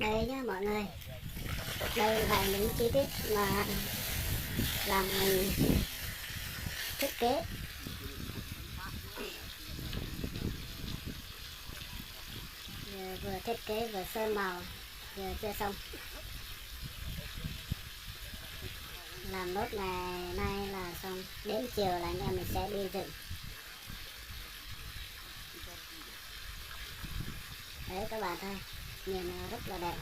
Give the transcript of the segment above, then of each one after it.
đây nhé mọi người. Đây là những chi tiết mà làm mình thiết kế. Vừa thiết kế vừa sơn màu, vừa chưa xong. Làm nốt ngày nay là xong, đến chiều là anh em mình sẽ đi dựng. Đấy các bạn thôi, nhìn rất là đẹp.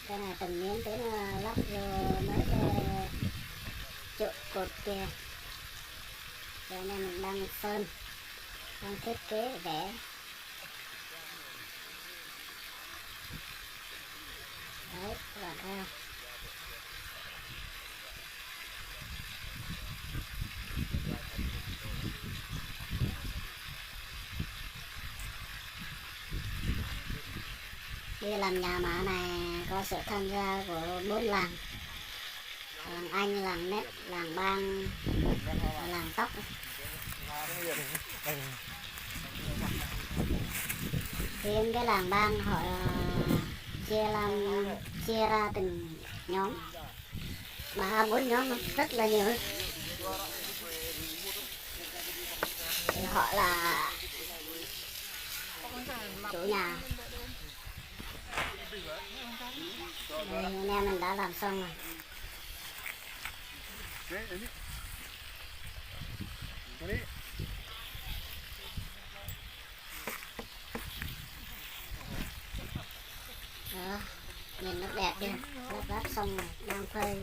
Cái này từng miếng tới lắp vô mấy cái trụ cột kia. Rồi anh em mình đang sơn, đang thiết kế vẽ. Đấy các bạn thấy không? Đi làm nhà mã này có sự tham gia của 4 làng: làng Anh, làng Nét, làng Bang và làng Tóc. Riêng cái làng Bang họ chia ra từng nhóm, 3-4 nhóm, rất là nhiều. Thì họ là chủ nhà. Đây, anh em mình đã làm xong rồi. Đó, nhìn nó đẹp chưa? Lắp ráp xong rồi, đang phơi.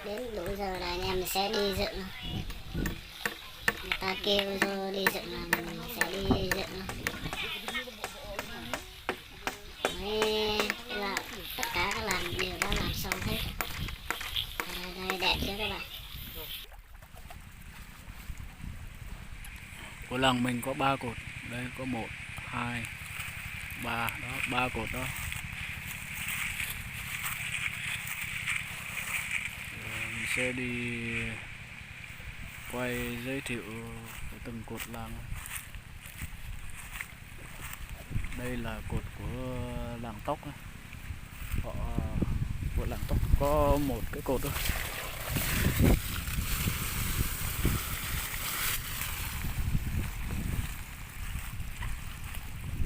Đến đủ giờ là anh em mình sẽ đi dựng. Người ta kêu rồi đi dựng là mình sẽ đi dựng. Đấy là tất cả các làng đều đã làm xong hết. Đây đẹp chưa các bạn? Của làng mình có 3 cột. Đây có 1, 2, 3 đó, 3 cột đó. Rồi mình sẽ đi quay giới thiệu của từng cột làng. Đây là cột của làng Tóc. Họ của làng Tóc có một cái cột thôi.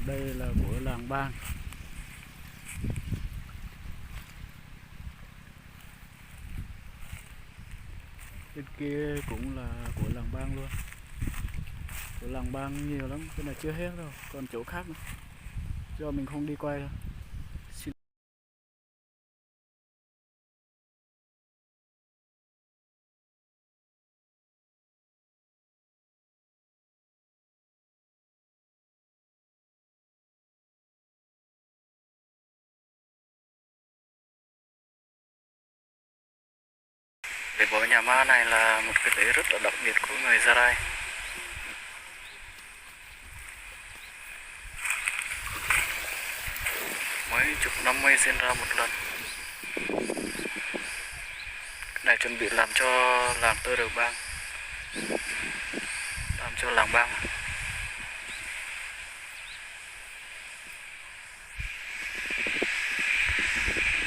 Đây là của làng Bang. Bên kia cũng là của làng Bang luôn. Của làng Bang nhiều lắm, cái này chưa hết đâu, còn chỗ khác nữa. Do mình không đi quay đâu. Để bộ nhà ma này là một cái lễ rất là đặc biệt của người Gia Rai. Mấy chục năm mới diễn ra một lần. Cái này chuẩn bị làm cho làng Tơ Đờ Bang, làm cho làng Bang.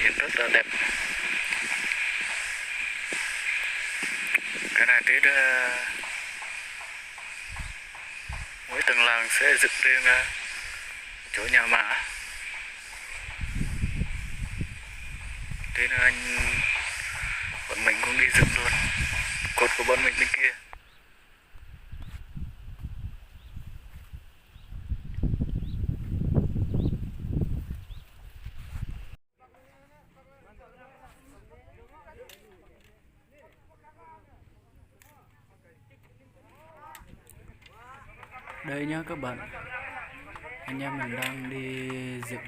Nhìn rất là đẹp. Cái này tí mỗi từng làng sẽ dựng riêng ra chỗ nhà mã. Thế nên bọn mình cũng đi dựng luôn cột của bọn mình bên kia. Đây nhá các bạn, anh em mình đang đi dựng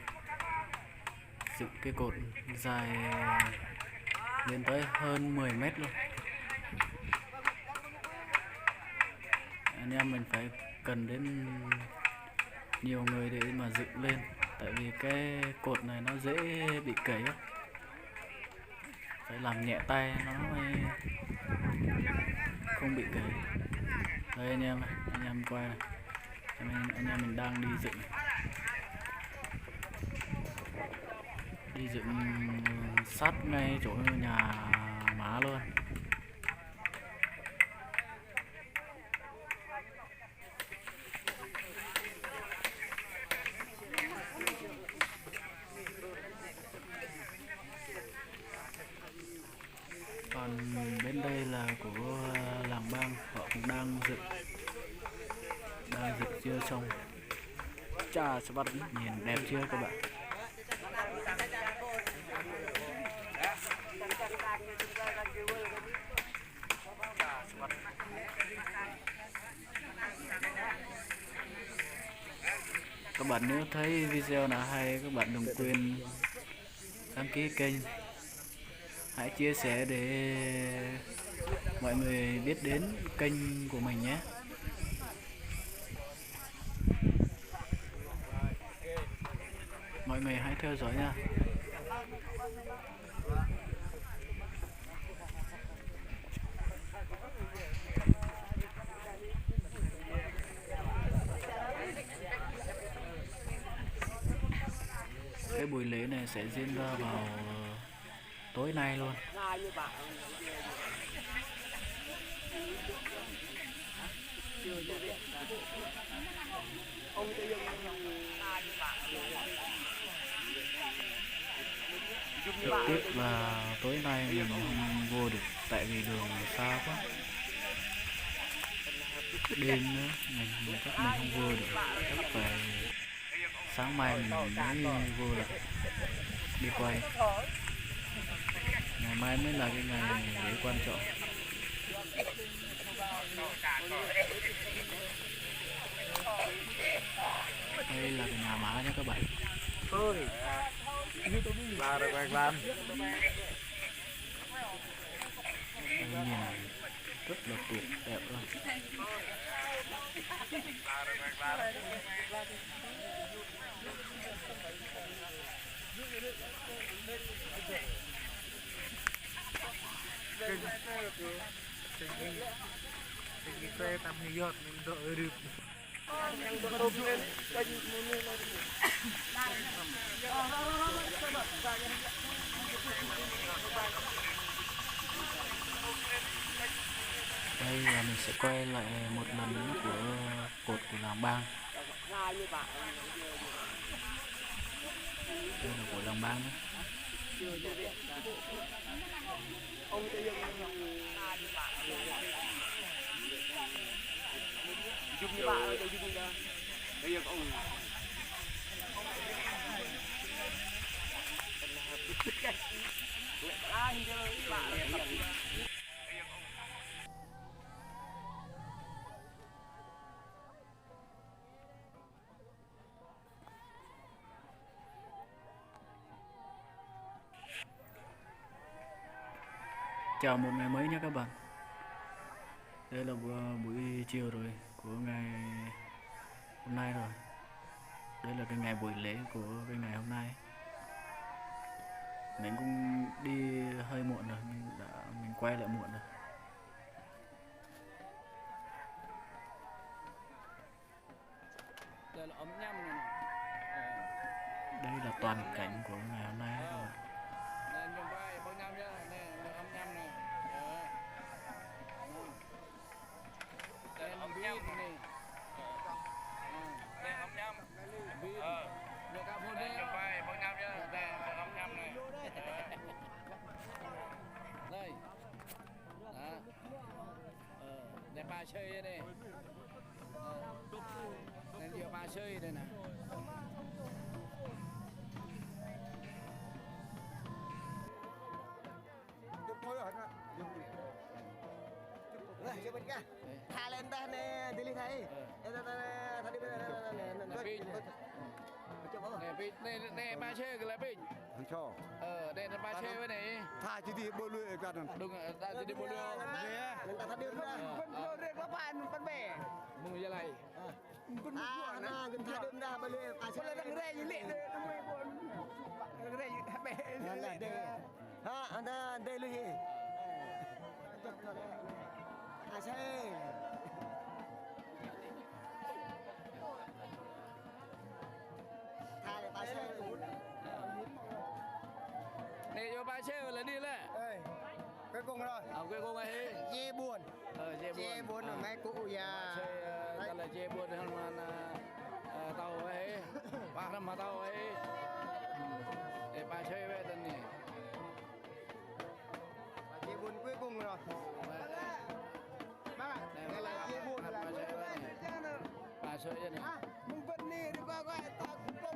cái cột dài lên tới hơn 10 mét luôn. Anh em mình phải cần đến nhiều người để mà dựng lên, tại vì cái cột này nó dễ bị cấy, phải làm nhẹ tay nó mới không bị cấy. Đây anh em quay này, anh em mình đang đi dựng. đi dựng sát ngay chỗ nhà má luôn. Còn bên đây là của làng Bang, họ cũng đang dựng chưa xong. Chà, sao bắt nhìn đẹp chưa các bạn? Các bạn nếu thấy video nào hay, các bạn đừng quên đăng ký kênh, hãy chia sẻ để mọi người biết đến kênh của mình nhé. Mọi người hãy theo dõi nha. Cái buổi lễ này sẽ diễn ra vào tối nay luôn. Trực tiếp là tối nay mình không vô được tại vì đường xa quá, đêm nữa mình không vô được, chắc phải sáng mai mình mới vô lại đi quay. Ngày mai mới là cái ngày để quan trọng. Đây là cái nhà má nha các bạn. Là được việc làm. Nhìn rất là tuyệt đẹp luôn. Cái tầm New York mình đợi được. Đây là mình sẽ quay lại một lần nữa của cột của làng Bang. Đây là của làng Bang đấy. Chào một ngày mới nhé các bạn. Đây là buổi chiều rồi của ngày hôm nay rồi. Đây là cái ngày buổi lễ của cái ngày hôm nay. Mình cũng đi hơi muộn rồi, mình quay lại muộn rồi. Đây là ấm nhâm này. Đây là toàn cảnh của ngày hôm nay các bạn. Đây nhầm vai bông nhâm nhá, này ấm nhâm này. Đây là ấm nhâm này. Đây ấm nhâm. Được cả phun đây nhầm vai bông nhâm nhá, đây là ấm nhâm này. Đây. Đó. Đây ba chơi đây. Đây nhiều ba chơi đây này. Coba ka. Thailand dah ni Delhi Thai. Tadi Này ba chơi cái là bình. Không cho. Đây là ba chơi với này. Tha chỉ đi bơi lội cả rồi. Đúng rồi, ta chỉ đi bộ đường. Người ta đi ra. Phân rê các bạn bè. Mừng như này. Nah, người ta đi ra bơi lội. Kalau đang rê như lệ rồi, nó mới buồn. Rê bè. Là đây. Ha, anda Delhi. Asal. Thai ba xe này vô ba xe là đi lên ơi cuối cùng rồi cái con ấy dê buồn dê buồn ở ngay cụ già xe gọi là dê buồn hơn là tàu ấy ba năm mà tàu ấy để ba xe về tên này dê buồn cuối cùng rồi bác ạ đây là dê buồn là ba xe vậy này mừng vận đi đi qua gọi ta cũng không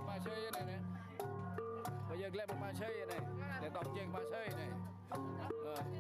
ba xe vậy này nè bây giờ lên một ba xe vậy này để tổng trên ba xe này rồi đi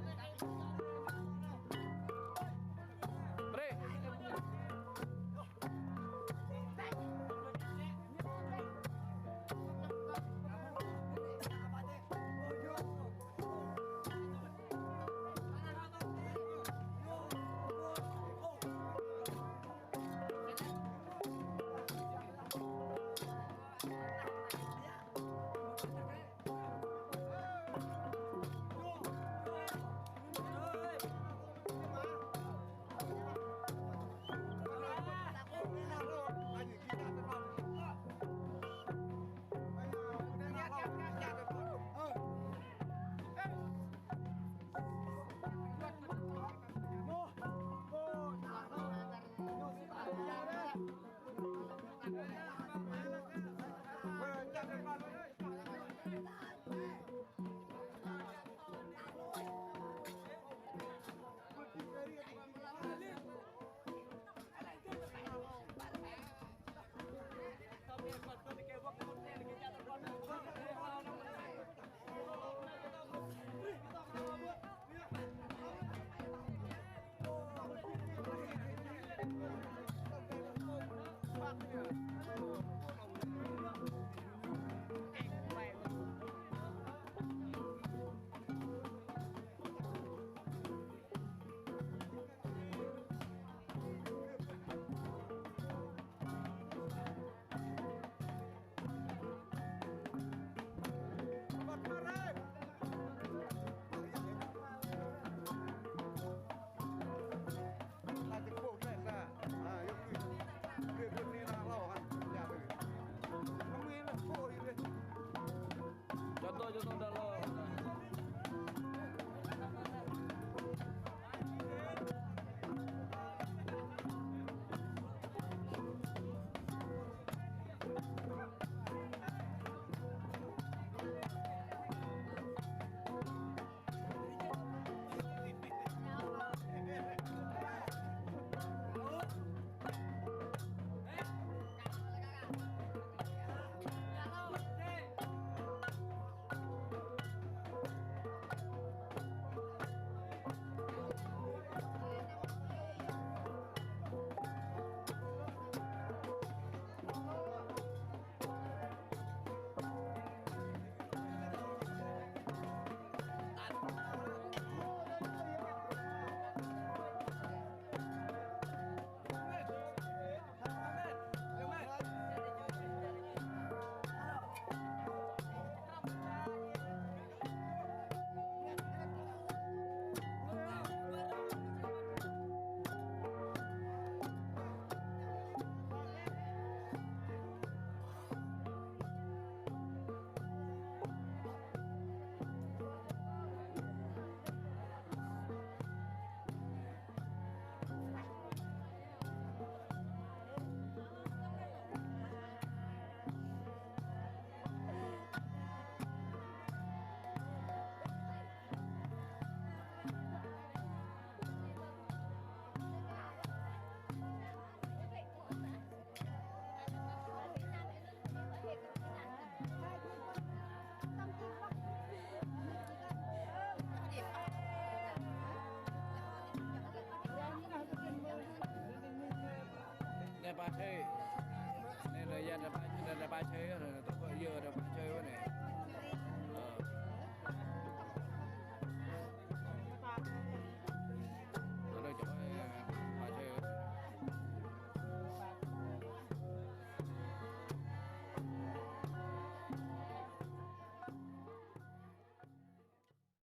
ba chơi nên là dân là ba chơi rồi tôi vừa giờ là ba chơi quá này